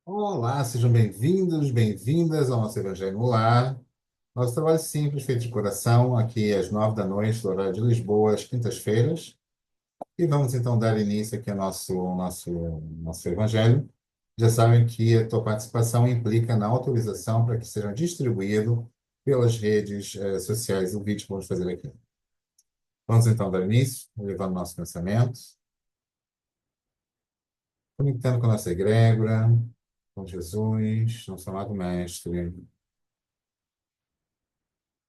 Olá, sejam bem-vindos, bem-vindas ao nosso Evangelho no Lar. Nosso trabalho simples, feito de coração, aqui às 9 da noite, do horário de Lisboa, às quintas-feiras. E vamos então dar início aqui ao nosso Evangelho. Já sabem que a tua participação implica na autorização para que seja distribuído pelas redes sociais o vídeo que vamos fazer aqui. Vamos então dar início, levando nosso pensamento, conectando com a nossa egrégora, com Jesus, nosso amado Mestre,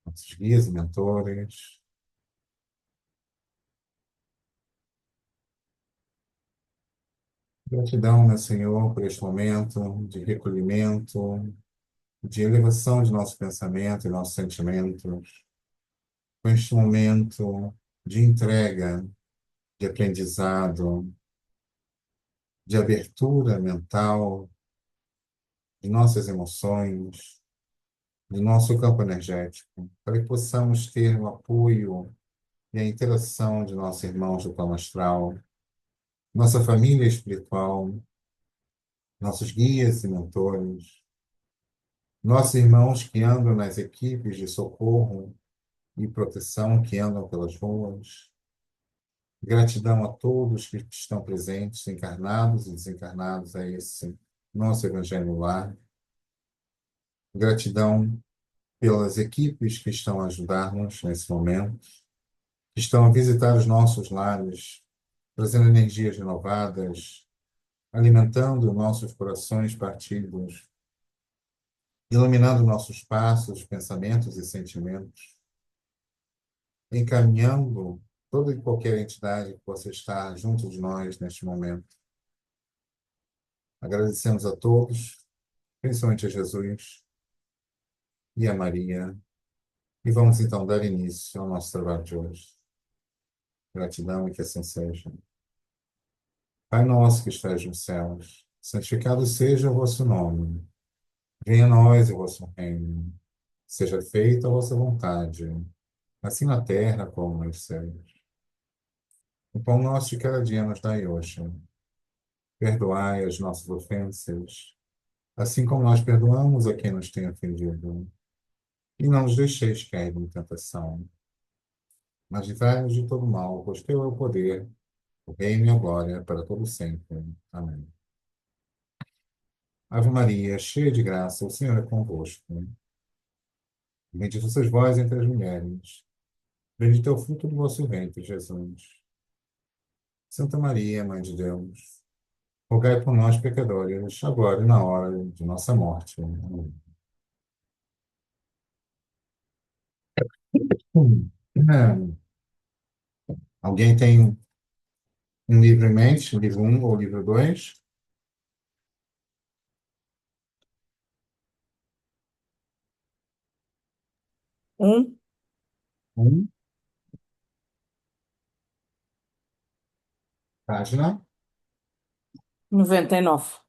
nossos guias e mentores. Gratidão, meu Senhor, por este momento de recolhimento, de elevação de nosso pensamento e nossos sentimentos, por este momento de entrega, de aprendizado, de abertura mental de nossas emoções, de nosso campo energético, para que possamos ter o apoio e a interação de nossos irmãos do plano astral, nossa família espiritual, nossos guias e mentores, nossos irmãos que andam nas equipes de socorro e proteção que andam pelas ruas. Gratidão a todos que estão presentes, encarnados e desencarnados a esse nosso Evangelho Lar. Gratidão pelas equipes que estão a ajudar-nos nesse momento, que estão a visitar os nossos lares, trazendo energias renovadas, alimentando nossos corações partidos, iluminando nossos passos, pensamentos e sentimentos, encaminhando toda e qualquer entidade que possa estar junto de nós neste momento. Agradecemos a todos, principalmente a Jesus e a Maria, e vamos então dar início ao nosso trabalho de hoje. Gratidão e que assim seja. Pai nosso que estás nos céus, santificado seja o vosso nome. Venha a nós o vosso reino. Seja feita a vossa vontade, assim na terra como nos céus. O pão nosso de cada dia nos dai hoje. Perdoai as nossas ofensas, assim como nós perdoamos a quem nos tem ofendido. E não nos deixeis cair em tentação, mas livrai-nos de todo mal, pois teu é o poder, o reino e a glória para todo sempre. Amém. Ave Maria, cheia de graça, o Senhor é convosco. Bendita sois vós entre as mulheres. Bendito é o fruto do vosso ventre, Jesus. Santa Maria, Mãe de Deus, rogai por nós, pecadores, agora e na hora de nossa morte. Amém. É, alguém tem um livro em mente, livro um ou livro 2? Um, Um, página. 99.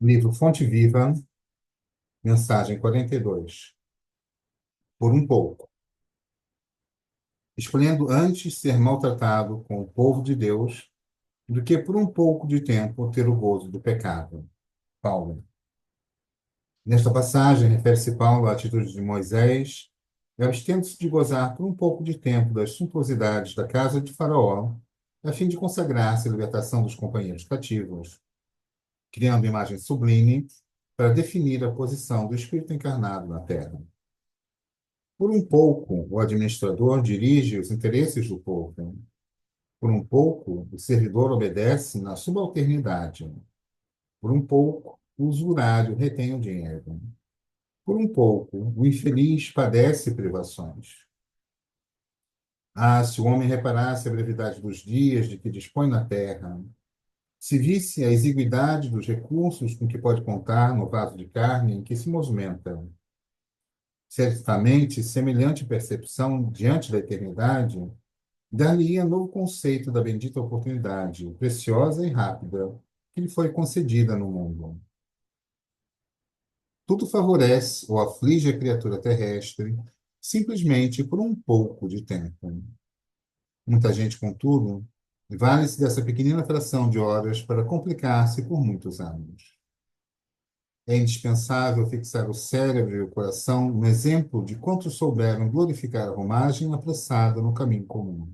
Livro Fonte Viva, mensagem 42. Por um pouco. Escolhendo antes ser maltratado com o povo de Deus do que por um pouco de tempo ter o gozo do pecado. Paulo. Nesta passagem, refere-se Paulo à atitude de Moisés, abstendo-se de gozar por um pouco de tempo das suntuosidades da casa de Faraó, a fim de consagrar-se à libertação dos companheiros cativos, criando imagem sublime para definir a posição do Espírito encarnado na Terra. Por um pouco, o administrador dirige os interesses do povo. Por um pouco, o servidor obedece na subalternidade. Por um pouco, o usurário retém o dinheiro. Por um pouco, o infeliz padece privações. Ah, se o homem reparasse a brevidade dos dias de que dispõe na terra, se visse a exiguidade dos recursos com que pode contar no vaso de carne em que se movimenta, certamente, semelhante percepção diante da eternidade dar-lhe-ia novo conceito da bendita oportunidade, preciosa e rápida, que lhe foi concedida no mundo. Tudo favorece ou aflige a criatura terrestre simplesmente por um pouco de tempo. Muita gente, contudo, vale-se dessa pequenina fração de horas para complicar-se por muitos anos. É indispensável fixar o cérebro e o coração no exemplo de quantos souberam glorificar a romagem apressada no caminho comum.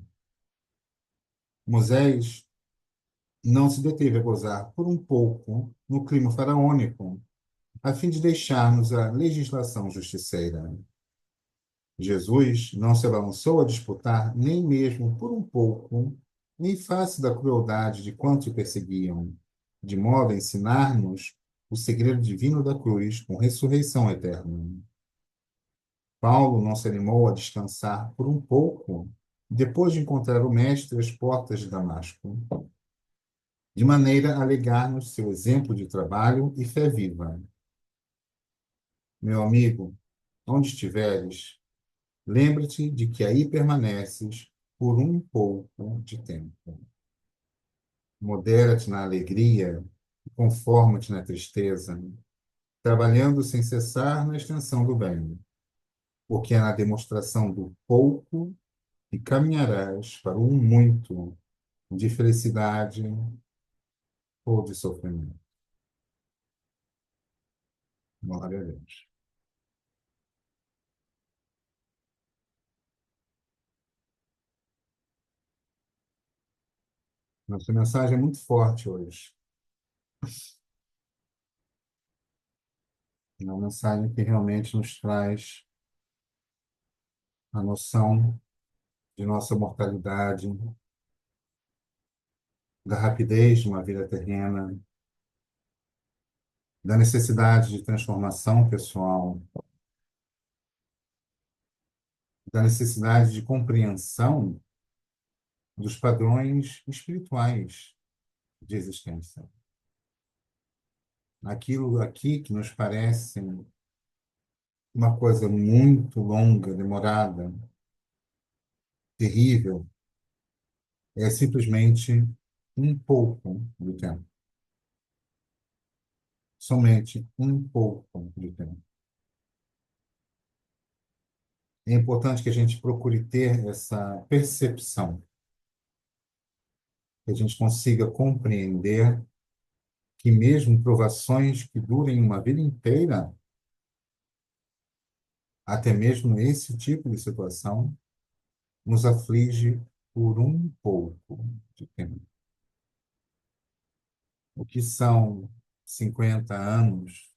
Moisés não se deteve a gozar por um pouco no clima faraônico, a fim de deixar-nos a legislação justiceira. Jesus não se abalançou a disputar nem mesmo por um pouco, em face da crueldade de quantos o perseguiam, de modo a ensinar-nos o segredo divino da cruz com ressurreição eterna. Paulo não se animou a descansar por um pouco, depois de encontrar o Mestre às portas de Damasco, de maneira a legar-nos seu exemplo de trabalho e fé viva. Meu amigo, onde estiveres, lembra-te de que aí permaneces por um pouco de tempo. Modera-te na alegria e conforma-te na tristeza, trabalhando sem cessar na extensão do bem, porque é na demonstração do pouco que caminharás para um muito de felicidade ou de sofrimento. Glória a Deus. Nossa mensagem é muito forte hoje. É uma mensagem que realmente nos traz a noção de nossa mortalidade, da rapidez de uma vida terrena, da necessidade de transformação pessoal, da necessidade de compreensão dos padrões espirituais de existência. Aquilo aqui que nos parece uma coisa muito longa, demorada, terrível, é simplesmente um pouco do tempo. Somente um pouco de tempo. É importante que a gente procure ter essa percepção, que a gente consiga compreender que mesmo provações que durem uma vida inteira, até mesmo esse tipo de situação, nos aflige por um pouco de tempo. O que são 50 anos,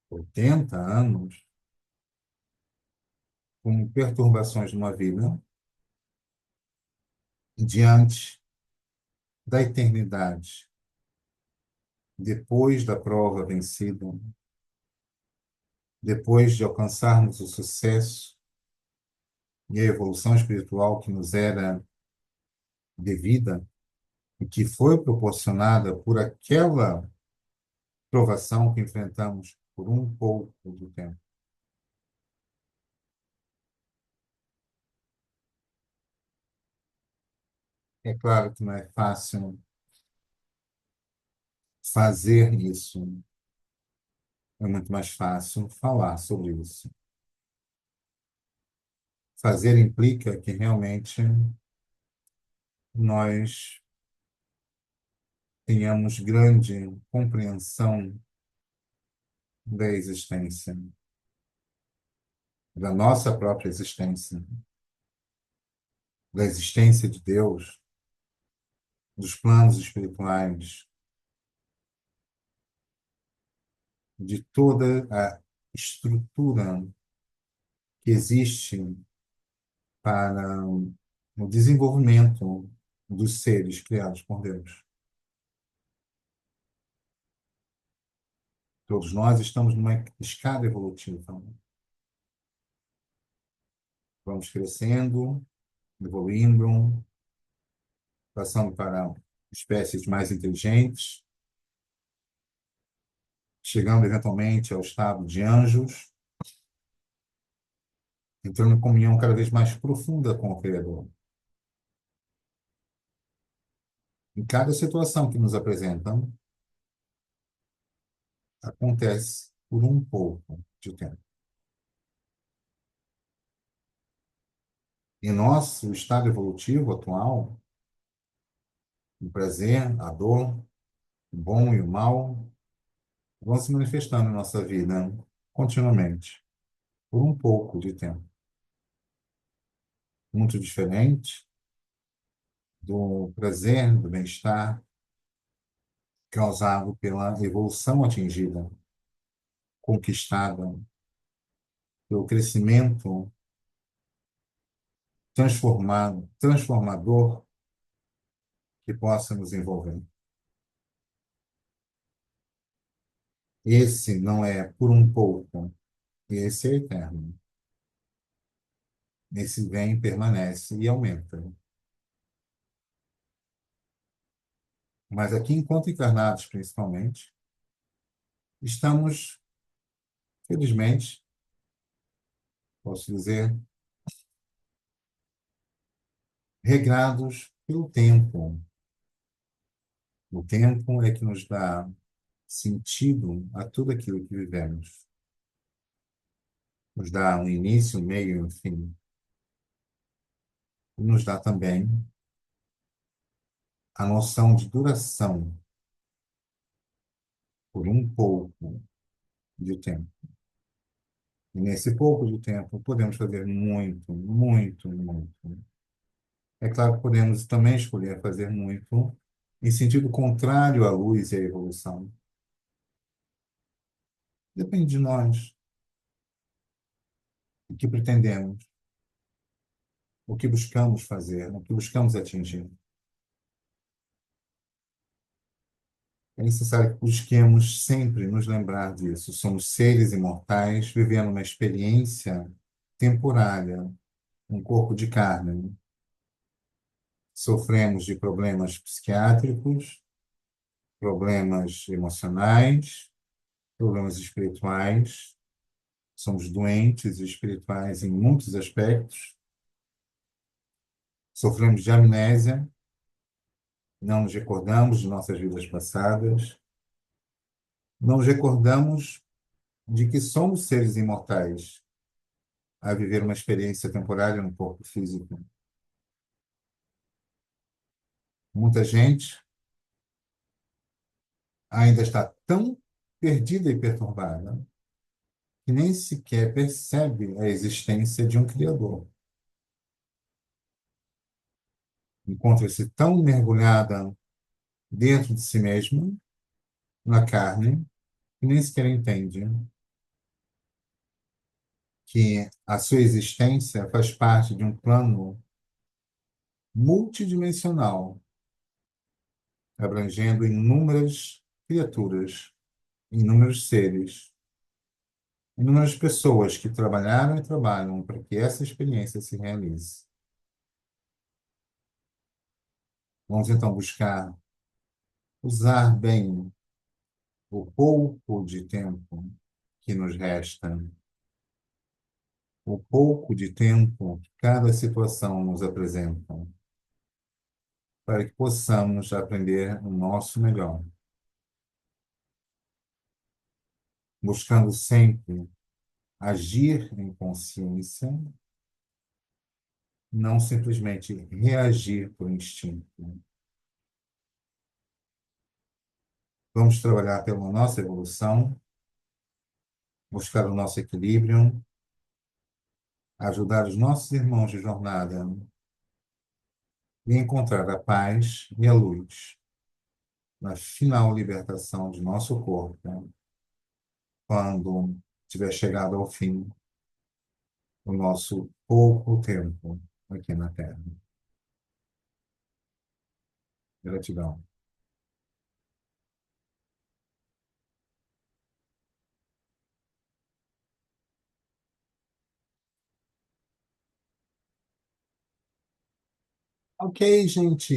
80 anos, com perturbações numa vida, diante da eternidade, depois da prova vencida, depois de alcançarmos o sucesso e a evolução espiritual que nos era devida e que foi proporcionada por aquela provação que enfrentamos por um pouco de tempo. É claro que não é fácil fazer isso, é muito mais fácil falar sobre isso. Fazer implica que realmente nós tenhamos grande compreensão da existência, da nossa própria existência, da existência de Deus, dos planos espirituais, de toda a estrutura que existe para o desenvolvimento dos seres criados por Deus. Todos nós estamos numa escada evolutiva. Vamos crescendo, evoluindo, passando para espécies mais inteligentes, chegando eventualmente ao estado de anjos, entrando em comunhão cada vez mais profunda com o Criador. Em cada situação que nos apresentam, acontece por um pouco de tempo. E nosso estado evolutivo atual, o prazer, a dor, o bom e o mal, vão se manifestando em nossa vida continuamente, por um pouco de tempo. Muito diferente do prazer, do bem-estar causado pela evolução atingida, conquistada, pelo crescimento transformador que possa nos envolver. Esse não é por um pouco, esse é eterno. Esse vem, permanece e aumenta. Mas aqui, enquanto encarnados, principalmente, estamos, felizmente, posso dizer, regrados pelo tempo. O tempo é que nos dá sentido a tudo aquilo que vivemos. Nos dá um início, um meio e um fim. E nos dá também a noção de duração por um pouco de tempo. E nesse pouco de tempo podemos fazer muito, muito, muito. É claro que podemos também escolher fazer muito em sentido contrário à luz e à evolução. Depende de nós, o que pretendemos, o que buscamos fazer, o que buscamos atingir. É necessário que busquemos sempre nos lembrar disso. Somos seres imortais vivendo uma experiência temporária, um corpo de carne. Sofremos de problemas psiquiátricos, problemas emocionais, problemas espirituais. Somos doentes espirituais em muitos aspectos. Sofremos de amnésia, não nos recordamos de nossas vidas passadas, não nos recordamos de que somos seres imortais a viver uma experiência temporária no corpo físico. Muita gente ainda está tão perdida e perturbada que nem sequer percebe a existência de um Criador. Encontra-se tão mergulhada dentro de si mesma, na carne, que nem sequer entende que a sua existência faz parte de um plano multidimensional, abrangendo inúmeras criaturas, inúmeros seres, inúmeras pessoas que trabalharam e trabalham para que essa experiência se realize. Vamos então buscar usar bem o pouco de tempo que nos resta, o pouco de tempo que cada situação nos apresenta, para que possamos aprender o nosso melhor, buscando sempre agir em consciência, não simplesmente reagir por instinto. Vamos trabalhar pela nossa evolução, buscar o nosso equilíbrio, ajudar os nossos irmãos de jornada e encontrar a paz e a luz na final libertação de nosso corpo, né? Quando tiver chegado ao fim o nosso pouco tempo aqui na Terra. Gratidão. Ok, gente.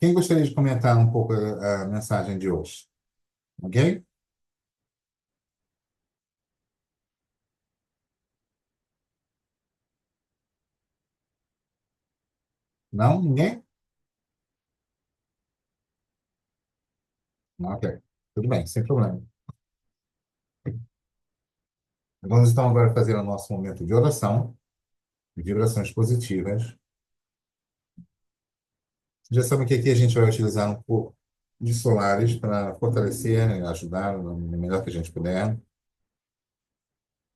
Quem gostaria de comentar um pouco a mensagem de hoje? Ok? Não? Ninguém? Ok. Tudo bem, sem problema. Vamos então agora fazer o nosso momento de oração, de vibrações positivas. Já sabe que aqui a gente vai utilizar um pouco de solares para fortalecer, né, ajudar no melhor que a gente puder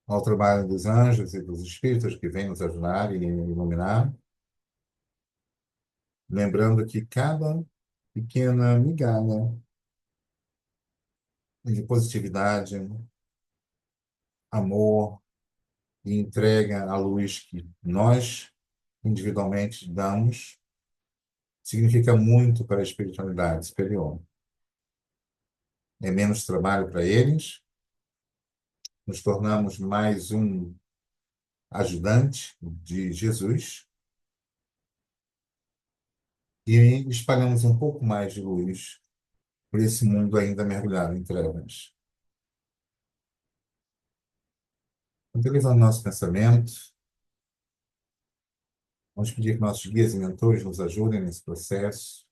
ao trabalho dos anjos e dos espíritos que vêm nos ajudar e iluminar. Lembrando que cada pequena migalha de positividade, amor e entrega à luz que nós individualmente damos significa muito para a espiritualidade superior. É menos trabalho para eles, nos tornamos mais um ajudante de Jesus e espalhamos um pouco mais de luz por esse mundo ainda mergulhado em trevas. Utilizando o nosso pensamento, vamos pedir que nossos guias e mentores nos ajudem nesse processo,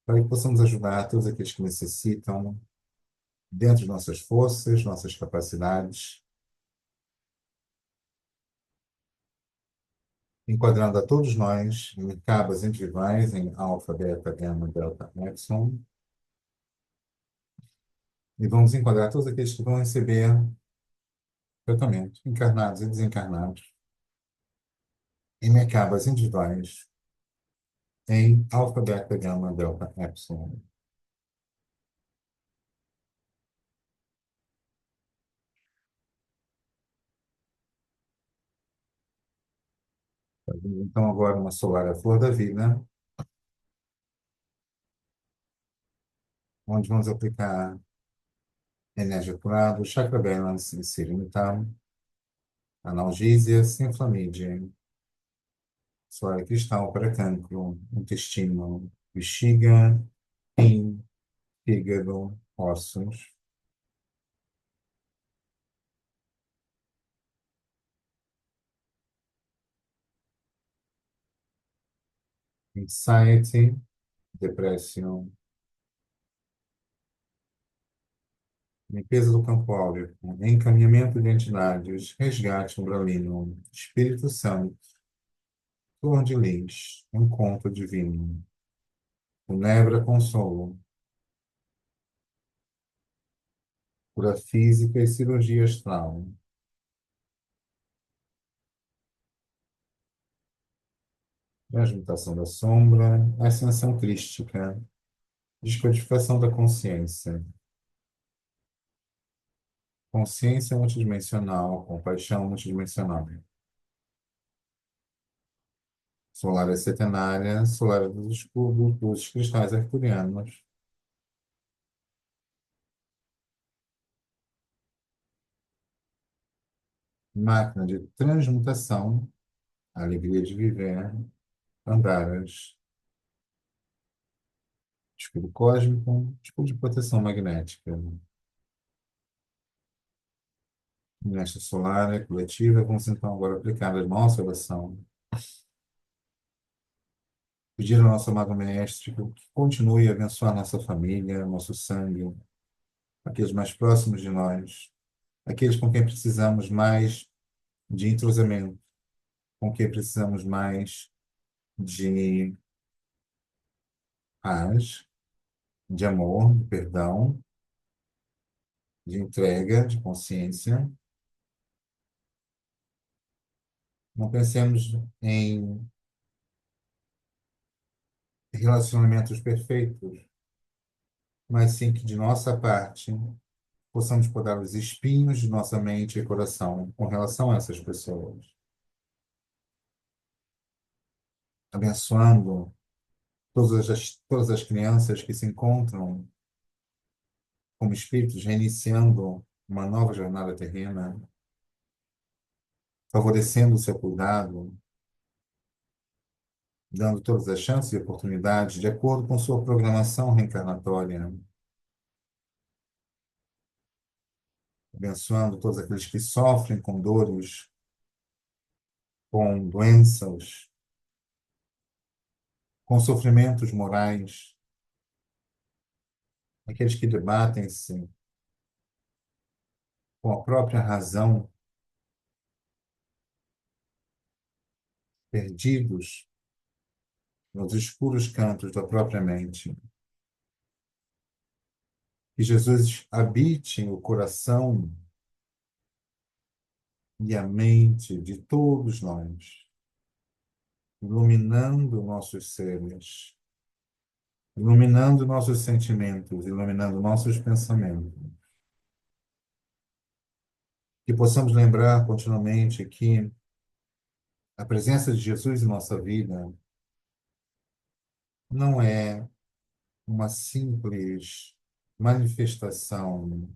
para que possamos ajudar todos aqueles que necessitam, dentro de nossas forças, nossas capacidades, enquadrando a todos nós em cabas individuais, em alfa, beta, gama, delta, epsilon, e vamos enquadrar todos aqueles que vão receber tratamento, encarnados e desencarnados, em mercados individuais, em alfa, beta, gama, delta, epsilon. Então, agora uma solar à flor da vida, onde vamos aplicar energia curada, chakra balance e sirinitam, analgesia, sinflamídia, solar cristal para cancro, intestino, bexiga, rim, fígado, ossos, anxiety, depressão, limpeza do campo áureo, encaminhamento de entidades, resgate umbralino, Espírito Santo, flor de lis, encontro divino, funebra consolo, cura física e cirurgia astral, transmutação da sombra, ascensão crística, descodificação da consciência, consciência multidimensional, compaixão multidimensional, solar setenária, solar dos escudos, dos cristais arcturianos, máquina de transmutação, alegria de viver, andaras, escudo cósmico, escudo de proteção magnética. Nesta solar coletiva, vamos então agora aplicar a nossa oração. Pedir ao nosso amado Mestre que continue a abençoar nossa família, nosso sangue, aqueles mais próximos de nós, aqueles com quem precisamos mais de entrosamento, com quem precisamos mais de paz, de amor, de perdão, de entrega, de consciência. Não pensemos em relacionamentos perfeitos, mas sim que de nossa parte possamos podar os espinhos de nossa mente e coração com relação a essas pessoas, abençoando todas as crianças que se encontram como espíritos reiniciando uma nova jornada terrena, favorecendo o seu cuidado, dando todas as chances e oportunidades de acordo com sua programação reencarnatória, abençoando todos aqueles que sofrem com dores, com doenças, com sofrimentos morais, aqueles que debatem-se com a própria razão, perdidos nos escuros cantos da própria mente. Que Jesus habite o coração e a mente de todos nós, iluminando nossos seres, iluminando nossos sentimentos, iluminando nossos pensamentos. Que possamos lembrar continuamente que a presença de Jesus em nossa vida não é uma simples manifestação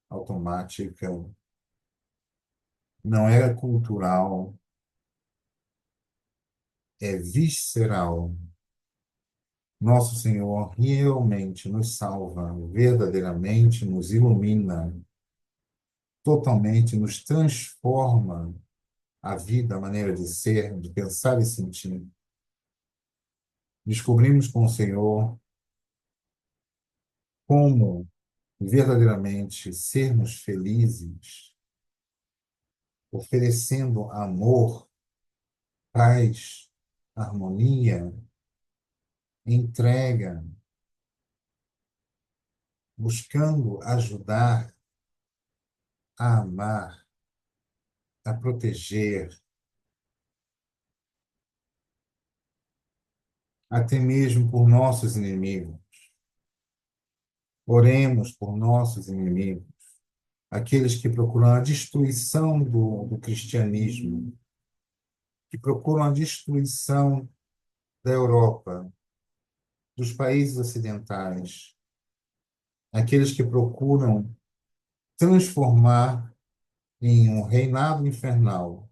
automática, não é cultural, é visceral. Nosso Senhor realmente nos salva, verdadeiramente nos ilumina, totalmente nos transforma a vida, a maneira de ser, de pensar e sentir. Descobrimos com o Senhor como verdadeiramente sermos felizes, oferecendo amor, paz, harmonia, entrega, buscando ajudar a amar, a proteger, até mesmo por nossos inimigos. Oremos por nossos inimigos, aqueles que procuram a destruição do cristianismo, que procuram a destruição da Europa, dos países ocidentais, aqueles que procuram transformar em um reinado infernal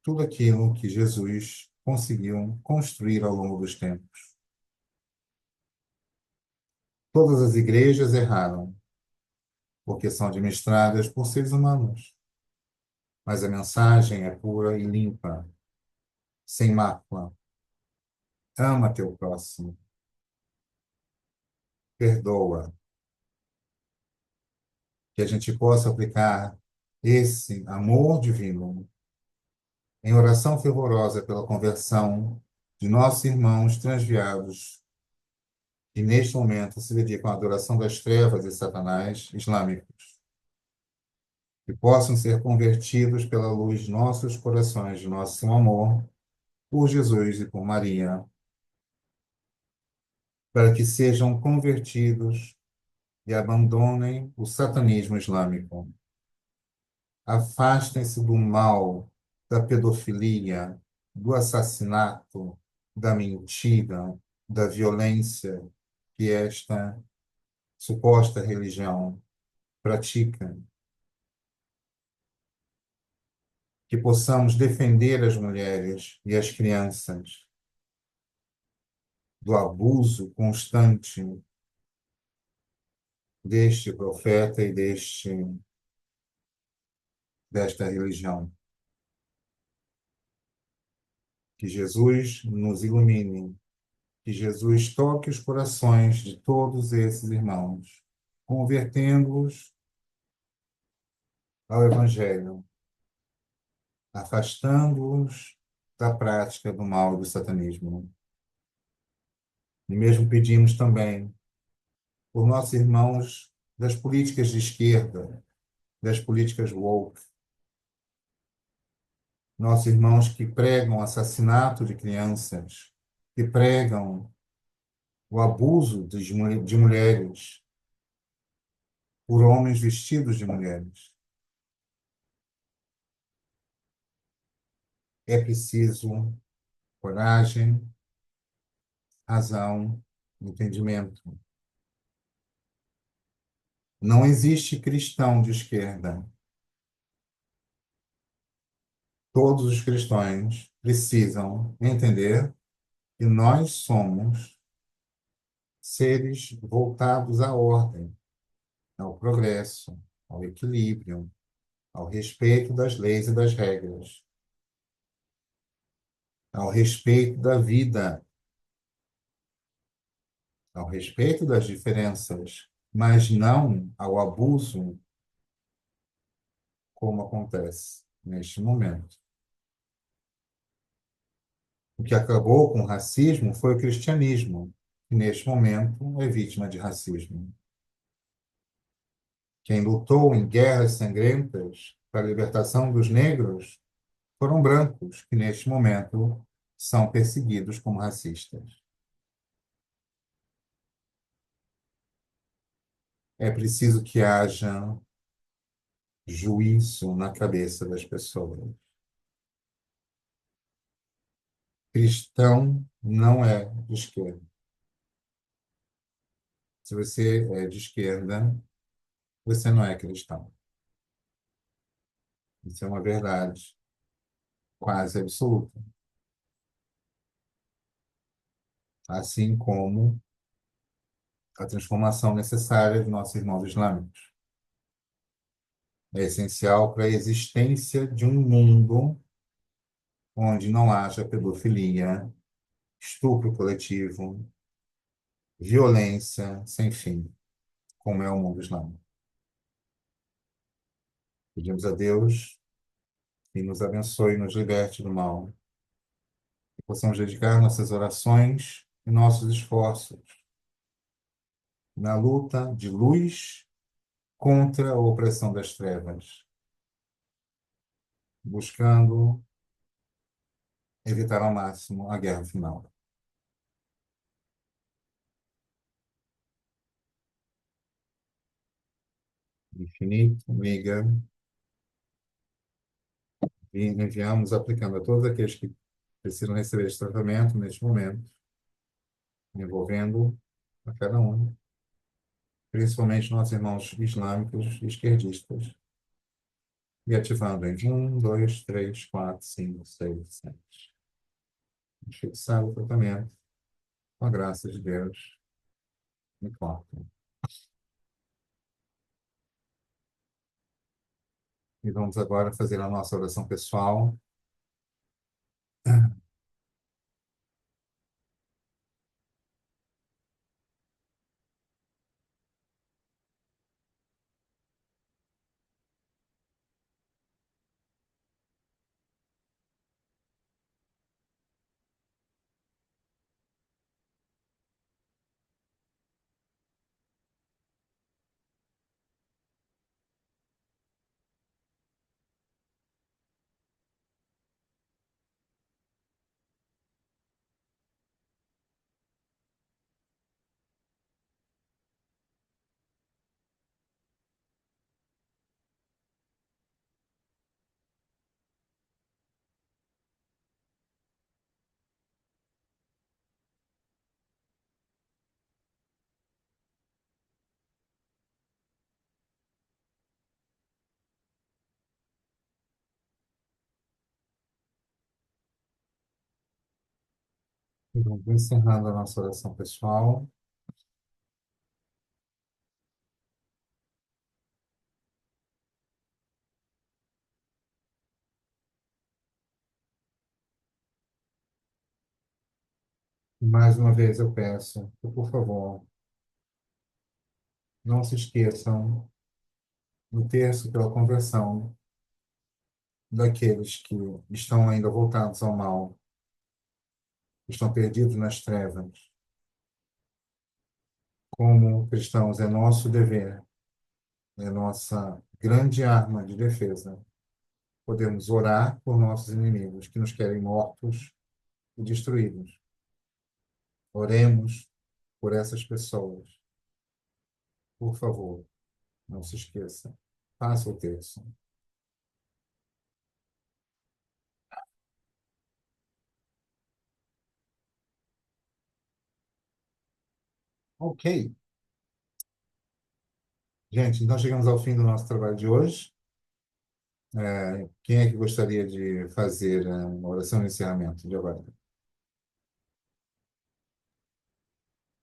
tudo aquilo que Jesus conseguiu construir ao longo dos tempos. Todas as igrejas erraram, porque são administradas por seres humanos, mas a mensagem é pura e limpa, sem mácula. Ama teu próximo, perdoa, que a gente possa aplicar esse amor divino em oração fervorosa pela conversão de nossos irmãos transviados que neste momento se dedicam à adoração das trevas e Satanás islâmicos, que possam ser convertidos pela luz de nossos corações, de nosso amor por Jesus e por Maria, para que sejam convertidos e abandonem o satanismo islâmico. Afastem-se do mal, da pedofilia, do assassinato, da mentira, da violência que esta suposta religião pratica. Que possamos defender as mulheres e as crianças do abuso constante deste profeta e desta religião. Que Jesus nos ilumine, que Jesus toque os corações de todos esses irmãos, convertendo-os ao Evangelho, afastando-os da prática do mal e do satanismo. E mesmo pedimos também por nossos irmãos das políticas de esquerda, das políticas woke, nossos irmãos que pregam o assassinato de crianças, que pregam o abuso de mulheres por homens vestidos de mulheres. É preciso coragem, razão, entendimento. Não existe cristão de esquerda. Todos os cristãos precisam entender que nós somos seres voltados à ordem, ao progresso, ao equilíbrio, ao respeito das leis e das regras, ao respeito da vida, ao respeito das diferenças, mas não ao abuso como acontece neste momento. O que acabou com o racismo foi o cristianismo, que neste momento é vítima de racismo. Quem lutou em guerras sangrentas para a libertação dos negros foram brancos, que neste momento são perseguidos como racistas. É preciso que haja juízo na cabeça das pessoas. Cristão não é de esquerda. Se você é de esquerda, você não é cristão. Isso é uma verdade quase absoluta. Assim como a transformação necessária de nossos irmãos islâmicos. É essencial para a existência de um mundo onde não haja pedofilia, estupro coletivo, violência sem fim, como é o mundo islâmico. Pedimos a Deus que nos abençoe e nos liberte do mal, que possamos dedicar nossas orações e nossos esforços na luta de luz contra a opressão das trevas, buscando evitar ao máximo a guerra final. Infinito, amiga, e enviamos aplicando a todos aqueles que precisam receber esse tratamento neste momento, envolvendo a cada um, principalmente nossos irmãos islâmicos e esquerdistas, e ativando em 1, 2, 3, 4, 5, 6, 7. Fixar o tratamento com a graça de Deus. Me corta. E vamos agora fazer a nossa oração pessoal. E vamos encerrando a nossa oração pessoal. Mais uma vez eu peço que, por favor, não se esqueçam do terço pela conversão daqueles que estão ainda voltados ao mal, que estão perdidos nas trevas. Como cristãos, é nosso dever, é nossa grande arma de defesa. Podemos orar por nossos inimigos que nos querem mortos e destruídos. Oremos por essas pessoas. Por favor, não se esqueça. Faça o terço. Ok. Gente, então chegamos ao fim do nosso trabalho de hoje. Quem é que gostaria de fazer a oração de encerramento de agora?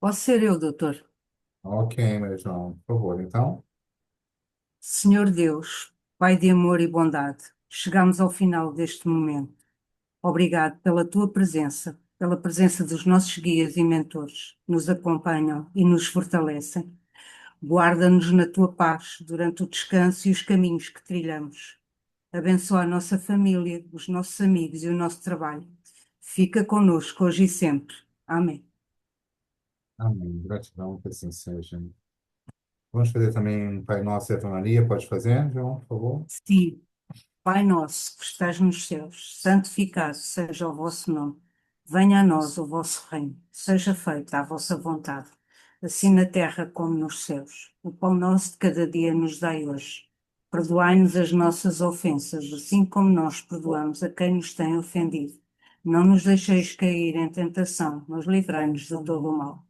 Posso ser eu, doutor. Ok, Maria João, por favor, então. Senhor Deus, Pai de amor e bondade, chegamos ao final deste momento. Obrigado pela tua presença, pela presença dos nossos guias e mentores, que nos acompanham e nos fortalecem. Guarda-nos na tua paz durante o descanso e os caminhos que trilhamos. Abençoa a nossa família, os nossos amigos e o nosso trabalho. Fica conosco hoje e sempre. Amém. Amém. Gratidão, que assim seja. Vamos fazer também um Pai Nosso e Ave Maria. Pode fazer, João, por favor? Sim, Pai nosso que estás nos céus, santificado seja o vosso nome. Venha a nós o vosso reino. Seja feita a vossa vontade, assim na terra como nos céus. O pão nosso de cada dia nos dai hoje. Perdoai-nos as nossas ofensas, assim como nós perdoamos a quem nos tem ofendido. Não nos deixeis cair em tentação, mas livrai-nos de todo o mal.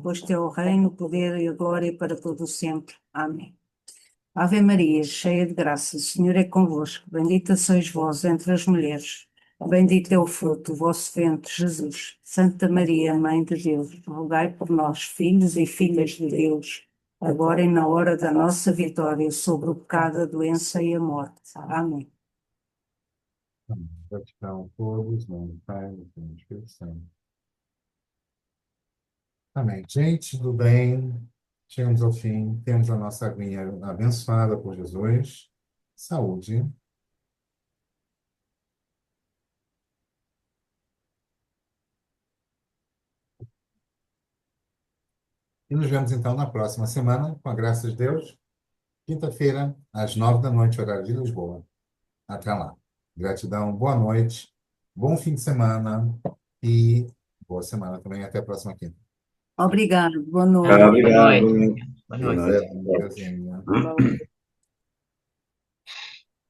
Pois teu é o reino, o poder e a glória para todo o sempre. Amém. Ave Maria, cheia de graça, o Senhor é convosco. Bendita sois vós entre as mulheres. Bendito é o fruto do vosso ventre, Jesus. Santa Maria, Mãe de Deus, rogai por nós, filhos e filhas de Deus, agora e na hora da nossa vitória, sobre o pecado, a doença e a morte. Amém. Amém. Gratidão a todos, em nome do Pai, do Filho e do Espírito Santo. Amém. Gente do bem, chegamos ao fim, temos a nossa aguinha abençoada por Jesus. Saúde. E nos vemos então na próxima semana, com a graça de Deus, quinta-feira, às 9 da noite, horário de Lisboa. Até lá. Gratidão, boa noite, bom fim de semana e boa semana também. Até a próxima quinta. Obrigado, boa Boa noite. noite. Obrigado. Boa Pois noite. é, Deusinho. Boa noite.